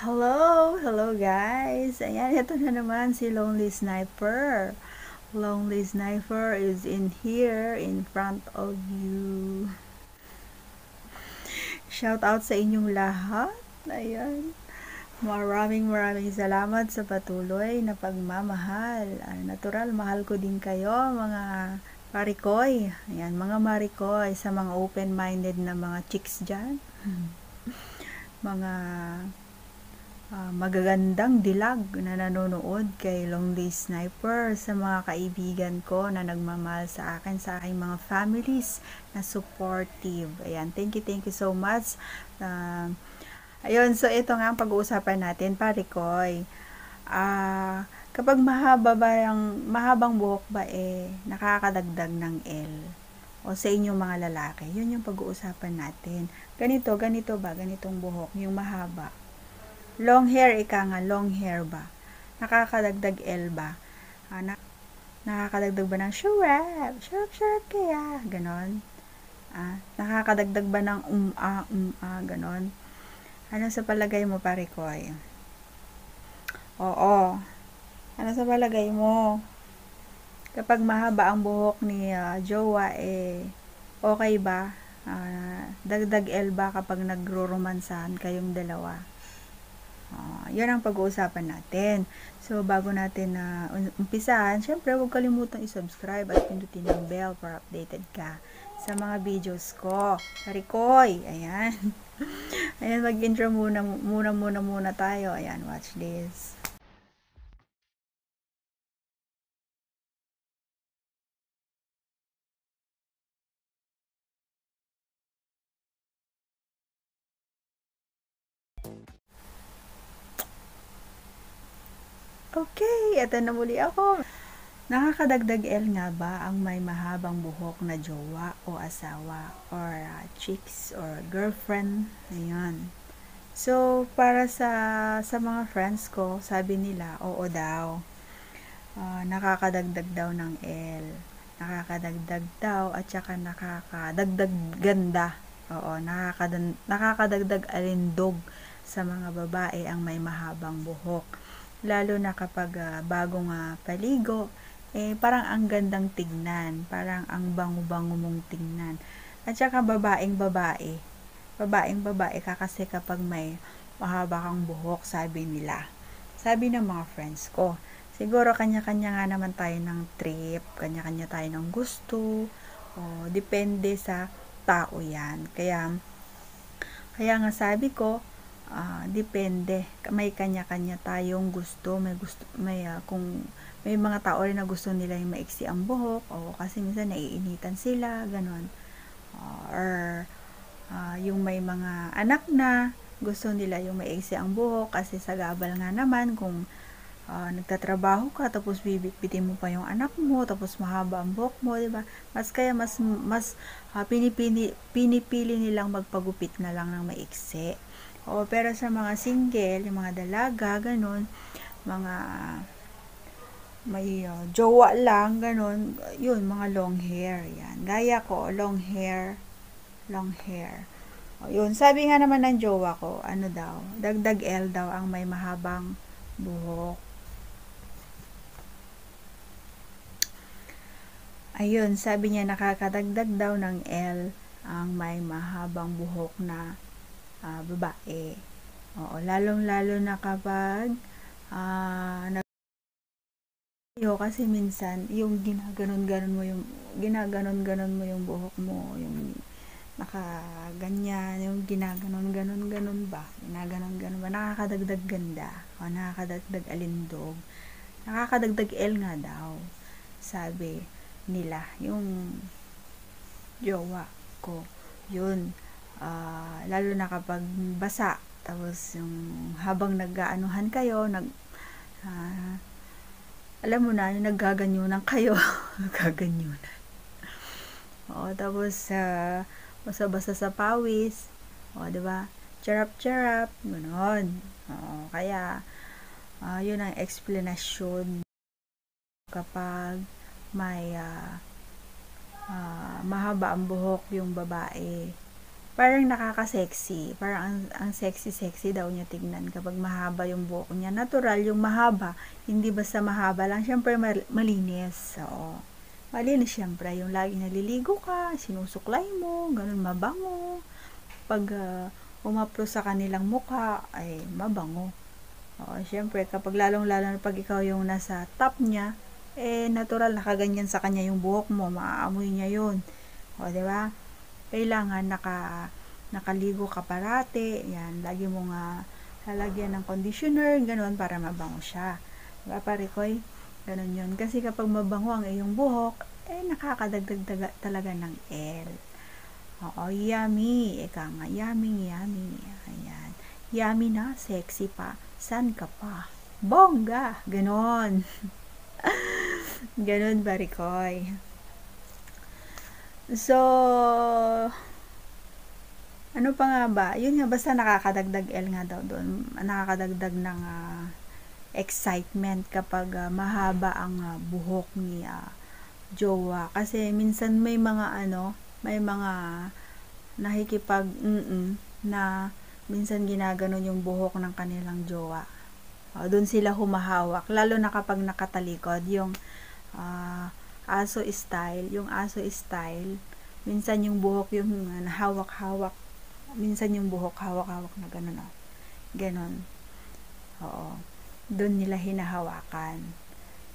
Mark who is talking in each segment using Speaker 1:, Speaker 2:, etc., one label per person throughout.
Speaker 1: Hello guys. Ayan, ito na naman si Lonely Sniper. Lonely Sniper is in here in front of you. Shout out sa inyong lahat. Ayan. Maraming salamat sa patuloy na pagmamahal. Natural, mahal ko din kayo, mga Marikoy. Ayan, mga Marikoy, sa mga open-minded na mga chicks dyan. Mga magagandang dilag na nanonood kay Lonely Sniper, sa mga kaibigan ko na nagmamahal sa akin, sa aking mga families na supportive. Ayan, thank you so much. Ayun, so ito nga ang pag-uusapan natin, Parikoy. Kapag mahabang buhok ba nakakadagdag ng L? O sa inyong mga lalaki, yun yung pag-uusapan natin. Ganito ba? Ganitong buhok, yung mahaba. Long hair, long hair ba? Nakakadagdag L ba? Nakakadagdag ba ng syurap? Syurap kaya? Ganon. Nakakadagdag ba ng ganon? Ano sa palagay mo, Parikoy? Oo. Ano sa palagay mo? Kapag mahaba ang buhok ni jowa, okay ba? Dagdag L ba kapag nagro-romansahan kayong dalawa? Yan ang pag-uusapan natin. So, bago natin umpisahan, syempre huwag kalimutang i-subscribe at pindutin ang bell para updated ka sa mga videos ko. Parikoy, ayan. Ayan, mag-intro muna tayo. Ayan, watch this. Okay, eto na muli ako. Nakakadagdag L nga ba ang may mahabang buhok na jowa o asawa or chicks or girlfriend? Ayan. So, para sa mga friends ko, sabi nila, oo daw. Nakakadagdag daw ng L. Nakakadagdag daw at saka nakakadagdag ganda. Oo, nakakadagdag alindog sa mga babae ang may mahabang buhok. Lalo na kapag bagong paligo, parang ang gandang tignan, parang ang bango-bango mong tignan. At saka babaeng babae ka kasi kapag may mahaba kang buhok, sabi nila. Sabi ng mga friends ko. Siguro kanya-kanya nga naman tayo ng trip, kanya-kanya tayo ng gusto, depende sa tao yan. Kaya nga sabi ko, depende. May kanya-kanya tayong gusto. Kung may mga tao rin na gusto nila yung maiksi ang buhok, kasi minsan naiinitan sila, ganon. Or yung may mga anak na gusto nila yung maiksi ang buhok kasi sagabal nga naman kung nagtatrabaho ka tapos bibitbitin mo pa yung anak mo tapos mahaba ang buhok mo, diba? Mas pinipili nilang magpagupit na lang ng maiksi. Pero sa mga single, yung mga dalaga, ganun, mga may jowa lang, ganun, yun, mga long hair, yan. Gaya ko, long hair. Yun, sabi nga naman ng jowa ko, ano daw, dagdag L daw ang may mahabang buhok. Ayun, sabi niya nakakadagdag daw ng L ang may mahabang buhok na babae. Lalong-lalo na kapag kasi minsan yung ginaganon-ganon mo yung buhok mo, yung nakaganyan, yung ginaganon-ganon ba, nakakadagdag ganda, nakakadagdag alindog, nakakadagdag L nga daw, sabi nila, yung jowa ko, yun. Lalo na kapag basa, tapos yung habang nag-aanuhan kayo, alam mo na, yung naggaganyunan kayo, naggaganyunan. Tapos basa-basa sa pawis, diba? Charap, gano'n. Kaya, yun ang explanation kapag may mahaba ang buhok yung babae. parang nakaka-sexy. Parang ang sexy-sexy daw niya tignan kapag mahaba yung buhok niya. Natural yung mahaba, hindi basta mahaba lang. Siyempre malinis. Oo. Malinis siyempre. Yung lagi naliligo ka, sinusuklay mo, ganun mabango. Pag umapro sa kanilang mukha, ay mabango. Oo, siyempre kapag lalong-lalo na pag ikaw yung nasa top niya, natural nakaganyan sa kanya yung buhok mo, maaamoy niya yun. O, di ba? Kailangan nakaligo ka parati, yan, lagi mo nga lalagyan ng conditioner, ganun, para mabango siya. Diba, Parikoy? Ganun yun. Kasi kapag mabango ang iyong buhok, nakakadagdag talaga ng L. Oo, yummy. Ika nga, yummy. Ayan. Yummy na, sexy pa. San ka pa? Bongga! Ganon. Ganon, Parikoy. So, ano pa nga ba? Yun nga, basta nakakadagdag L nga daw doon. Nakakadagdag ng excitement kapag mahaba ang buhok ni jowa. Kasi minsan may mga nakikipag na minsan ginaganon yung buhok ng kanilang jowa. Doon sila humahawak. Lalo na kapag nakatalikod, yung aso style. Yung aso style, minsan yung buhok yung hawak-hawak. Minsan yung buhok hawak-hawak na gano'n. Ganon. Oo. Doon nila hinahawakan.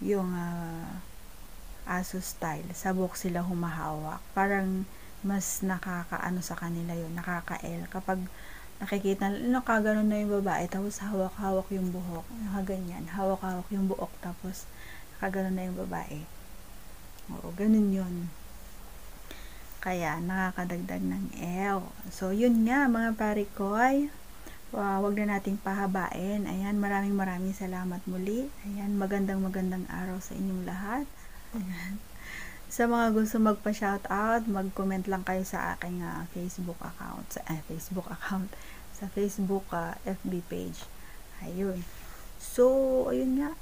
Speaker 1: Yung aso style. Sa buhok sila humahawak. Parang mas nakakaano sa kanila yun. Nakaka-L. Kapag nakikita, nakaganon na yung babae, tapos hawak-hawak yung buhok. Nakaganyan. Hawak-hawak yung buhok, tapos nakaganon na yung babae. Oo, ganun yun. Kaya, nakakadagdag ng L. So, yun nga, mga Parikoy. Wag na nating pahabain. Ayan, maraming salamat muli. Ayan, magandang araw sa inyong lahat. Ayan. Sa mga gusto magpa-shoutout, mag-comment lang kayo sa aking Facebook account. Sa Facebook FB page. Ayun. So, ayun nga.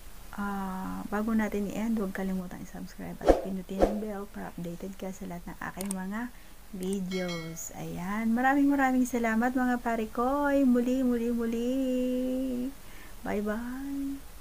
Speaker 1: Bago natin i-end, huwag kalimutan i-subscribe at pinutin ang bell para updated ka sa lahat ng aking mga videos. Ayan. Maraming salamat mga Parikoy. Muli. Bye-bye.